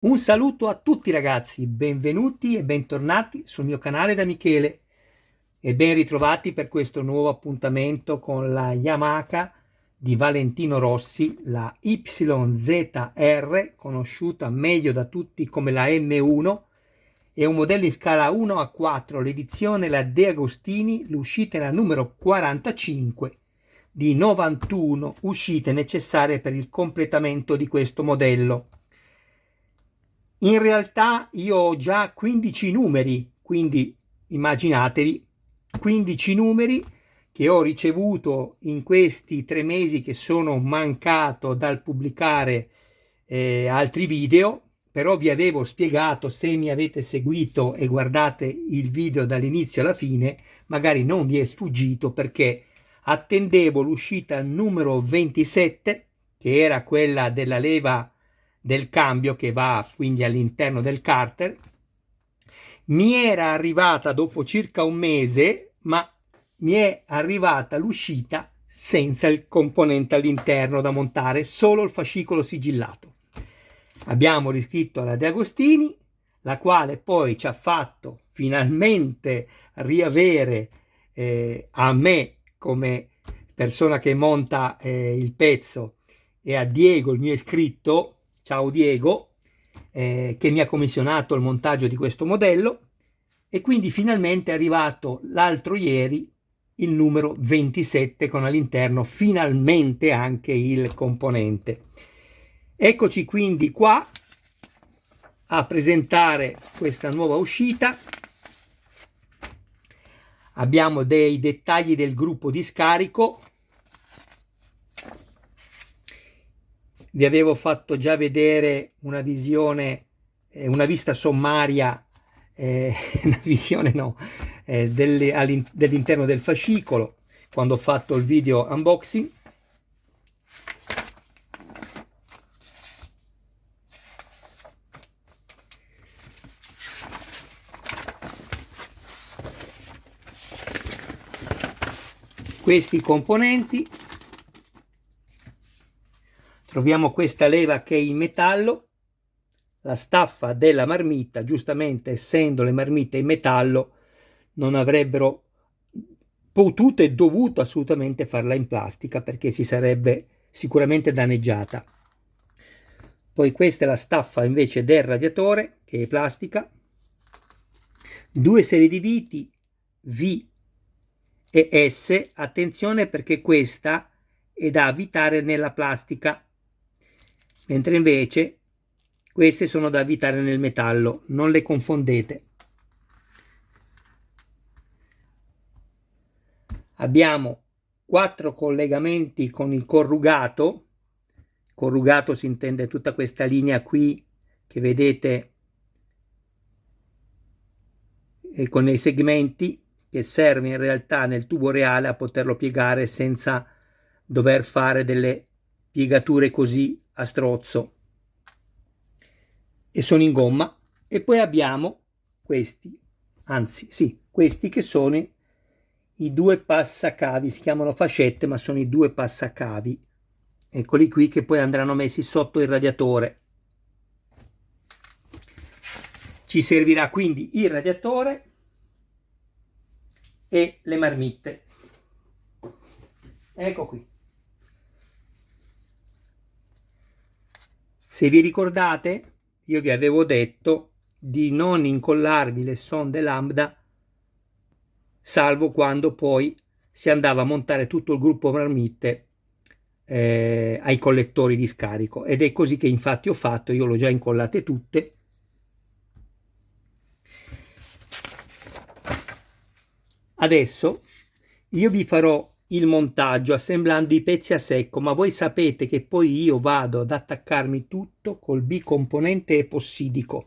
Un saluto a tutti ragazzi, benvenuti e bentornati sul mio canale da Michele e ben ritrovati per questo nuovo appuntamento con la Yamaha di Valentino Rossi, la YZR, conosciuta meglio da tutti come la M1. È un modello in scala 1 a 4, l'edizione la De Agostini, l'uscita è la numero 45 di 91 uscite necessarie per il completamento di questo modello. In realtà io ho già 15 numeri, quindi immaginatevi 15 numeri che ho ricevuto in questi 3 mesi che sono mancato dal pubblicare altri video, però vi avevo spiegato, se mi avete seguito e guardate il video dall'inizio alla fine, magari non vi è sfuggito perché attendevo l'uscita numero 27, che era quella della leva del cambio che va quindi all'interno del carter. Mi era arrivata dopo circa un mese, ma mi è arrivata l'uscita senza il componente all'interno da montare, solo il fascicolo sigillato. Abbiamo riscritto alla De Agostini, la quale poi ci ha fatto finalmente riavere a me come persona che monta il pezzo e a Diego, il mio iscritto. Ciao Diego, che mi ha commissionato il montaggio di questo modello, e quindi finalmente è arrivato l'altro ieri il numero 27 con all'interno finalmente anche il componente. Eccoci quindi qua a presentare questa nuova uscita. Abbiamo dei dettagli del gruppo di scarico. Vi avevo fatto già vedere una visione, una vista sommaria, una visione no, dell'interno del fascicolo quando ho fatto il video unboxing. Questi componenti. Troviamo questa leva che è in metallo, la staffa della marmitta, giustamente essendo le marmitte in metallo non avrebbero potuto e dovuto assolutamente farla in plastica perché si sarebbe sicuramente danneggiata. Poi questa è la staffa invece del radiatore, che è plastica, due serie di viti V e S, attenzione perché questa è da avvitare nella plastica, mentre invece queste sono da avvitare nel metallo, non le confondete. Abbiamo 4 collegamenti con il corrugato. Corrugato si intende tutta questa linea qui che vedete con i segmenti, che serve in realtà nel tubo reale a poterlo piegare senza dover fare delle piegature così a strozzo, e sono in gomma. E poi abbiamo questi, anzi sì, questi che sono i due passacavi, si chiamano fascette ma sono i due passacavi, eccoli qui, che poi andranno messi sotto il radiatore. Ci servirà quindi il radiatore e le marmitte. Ecco qui. Se vi ricordate, io vi avevo detto di non incollarvi le sonde lambda salvo quando poi si andava a montare tutto il gruppo marmitte ai collettori di scarico, ed è così che infatti ho fatto. Io l'ho già incollate tutte. Adesso io vi farò il montaggio assemblando i pezzi a secco, ma voi sapete che poi io vado ad attaccarmi tutto col bicomponente epossidico,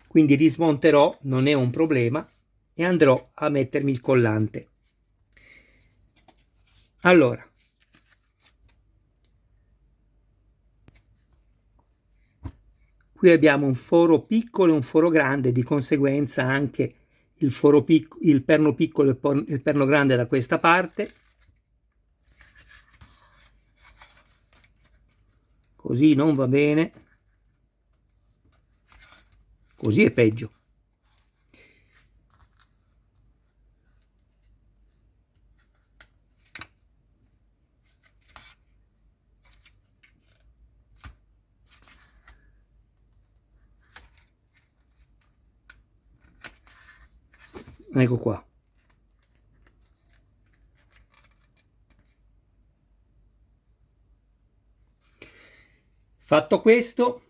quindi rismonterò, non è un problema, e andrò a mettermi il collante. Allora, qui abbiamo un foro piccolo e un foro grande, di conseguenza anche il perno piccolo e il perno grande da questa parte. Così non va bene. così è peggio. Ecco qua. Fatto questo,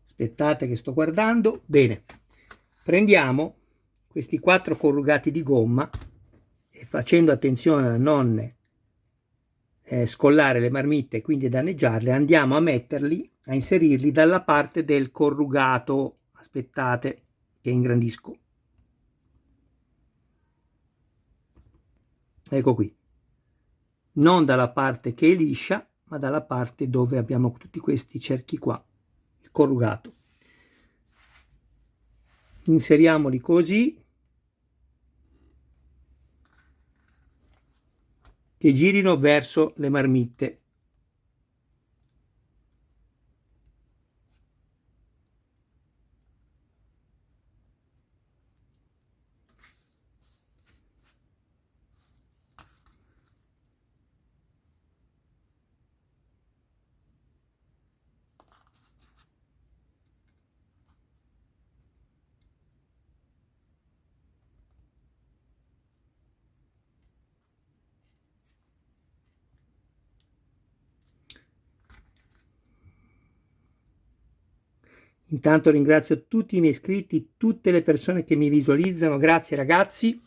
aspettate che sto guardando, bene, prendiamo questi 4 corrugati di gomma e facendo attenzione a non scollare le marmitte e quindi danneggiarle, andiamo a metterli, a inserirli dalla parte del corrugato. Aspettate che ingrandisco. Ecco qui, non dalla parte che è liscia, ma dalla parte dove abbiamo tutti questi cerchi qua, il corrugato. Inseriamoli così che girino verso le marmitte. Intanto ringrazio tutti i miei iscritti, tutte le persone che mi visualizzano, grazie ragazzi.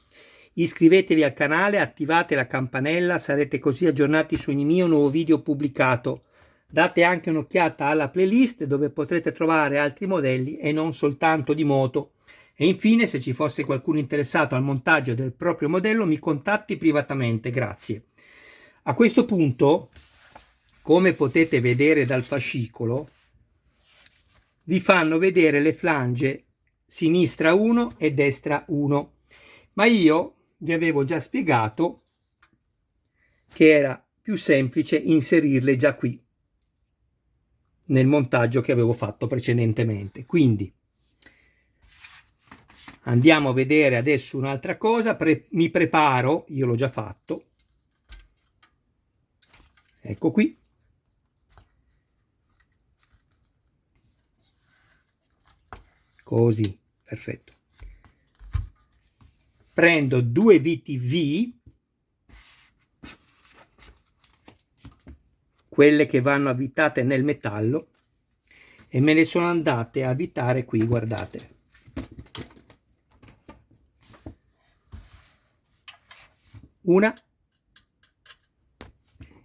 Iscrivetevi al canale, attivate la campanella, sarete così aggiornati su ogni mio nuovo video pubblicato. Date anche un'occhiata alla playlist dove potrete trovare altri modelli e non soltanto di moto. E infine, se ci fosse qualcuno interessato al montaggio del proprio modello, mi contatti privatamente, grazie. A questo punto, come potete vedere dal fascicolo, vi fanno vedere le flange sinistra 1 e destra 1, ma io vi avevo già spiegato che era più semplice inserirle già qui nel montaggio che avevo fatto precedentemente. Quindi andiamo a vedere adesso un'altra cosa. Mi preparo, io l'ho già fatto, ecco qui, così, perfetto. Prendo 2 viti V, quelle che vanno avvitate nel metallo, e me ne sono andate a avvitare qui, guardate. Una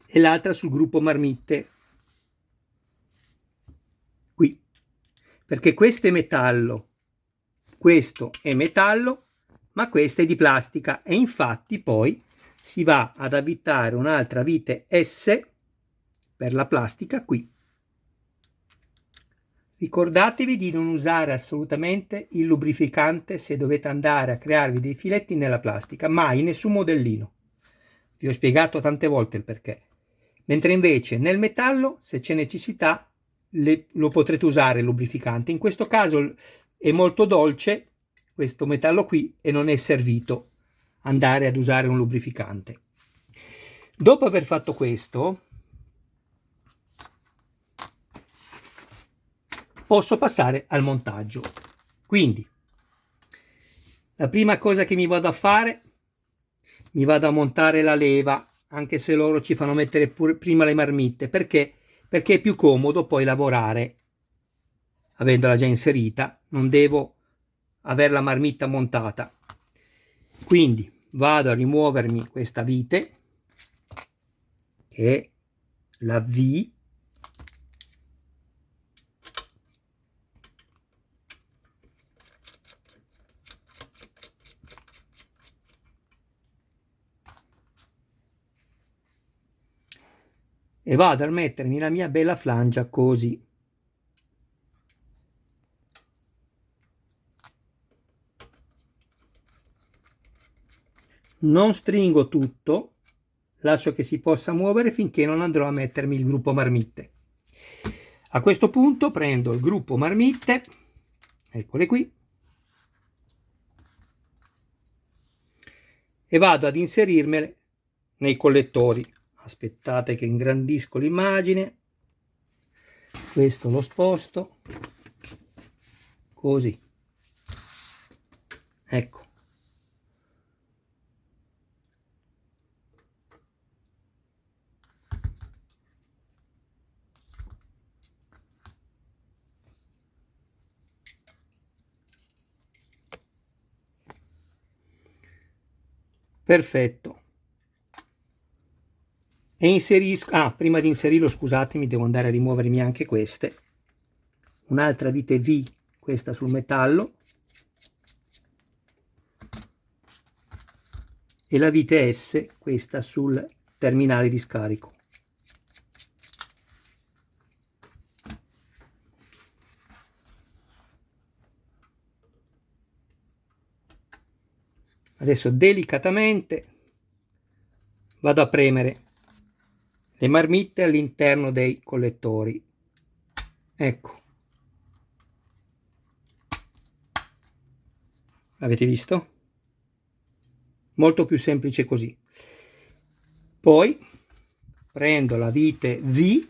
e l'altra sul gruppo marmitte, qui, perché questo è metallo, questo è metallo, ma questa è di plastica, e infatti poi si va ad avvitare un'altra vite S per la plastica qui. Ricordatevi di non usare assolutamente il lubrificante se dovete andare a crearvi dei filetti nella plastica, mai, nessun modellino. Vi ho spiegato tante volte il perché. Mentre invece nel metallo, se c'è necessità, lo potrete usare il lubrificante. In questo caso è molto dolce questo metallo qui e non è servito andare ad usare un lubrificante. Dopo aver fatto questo, posso passare al montaggio. Quindi la prima cosa che mi vado a fare, mi vado a montare la leva, anche se loro ci fanno mettere prima le marmitte. Perché? Perché è più comodo poi lavorare avendola già inserita, non devo avere la marmitta montata. Quindi vado a rimuovermi questa vite, che è la V, e vado a mettermi la mia bella flangia così. Non stringo tutto, lascio che si possa muovere finché non andrò a mettermi il gruppo marmitte. A questo punto prendo il gruppo marmitte, eccole qui, e vado ad inserirmele nei collettori. Aspettate che ingrandisco l'immagine, questo lo sposto, così, ecco. Perfetto. E inserisco, prima di inserirlo, scusatemi, devo andare a rimuovermi anche queste. Un'altra vite V, questa sul metallo, e la vite S, questa sul terminale di scarico. Adesso delicatamente vado a premere le marmitte all'interno dei collettori. Ecco. Avete visto? Molto più semplice così. Poi prendo la vite V,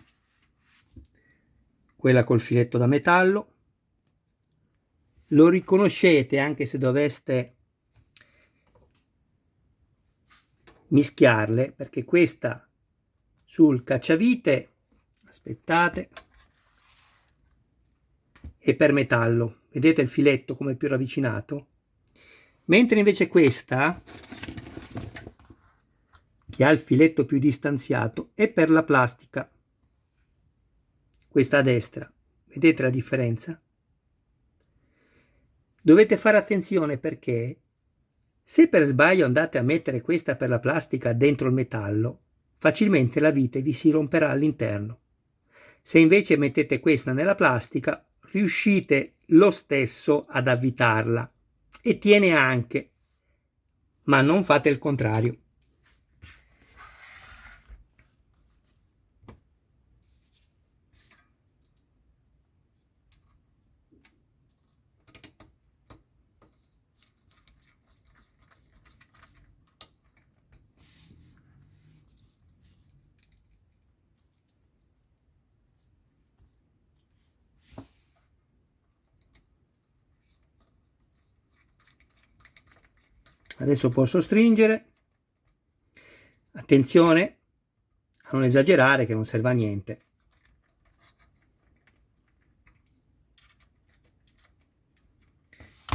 quella col filetto da metallo. Lo riconoscete anche se doveste mischiarle, perché questa sul cacciavite, aspettate, è per metallo. Vedete il filetto come è più ravvicinato? Mentre invece questa, che ha il filetto più distanziato, è per la plastica. Questa a destra. Vedete la differenza? Dovete fare attenzione perché se per sbaglio andate a mettere questa per la plastica dentro il metallo, facilmente la vite vi si romperà all'interno. Se invece mettete questa nella plastica, riuscite lo stesso ad avvitarla e tiene anche, ma non fate il contrario. Adesso posso stringere. Attenzione a non esagerare, che non serve a niente.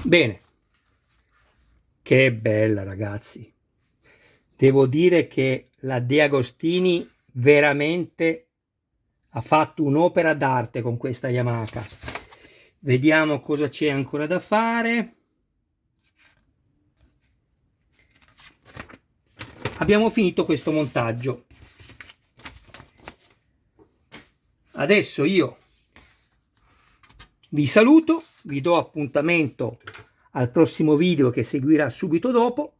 Bene, che bella ragazzi. Devo dire che la De Agostini veramente ha fatto un'opera d'arte con questa Yamaha. Vediamo cosa c'è ancora da fare. Abbiamo finito questo montaggio. Adesso io vi saluto, vi do appuntamento al prossimo video che seguirà subito dopo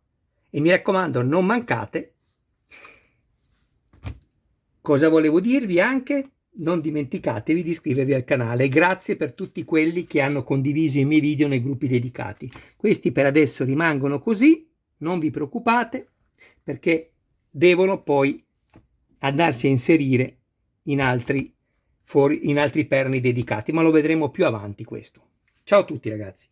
e mi raccomando, non mancate. Cosa volevo dirvi anche? Non dimenticatevi di iscrivervi al canale. Grazie per tutti quelli che hanno condiviso i miei video nei gruppi dedicati. Questi per adesso rimangono così, non vi preoccupate, perché devono poi andarsi a inserire in altri perni dedicati, ma lo vedremo più avanti questo. Ciao a tutti ragazzi.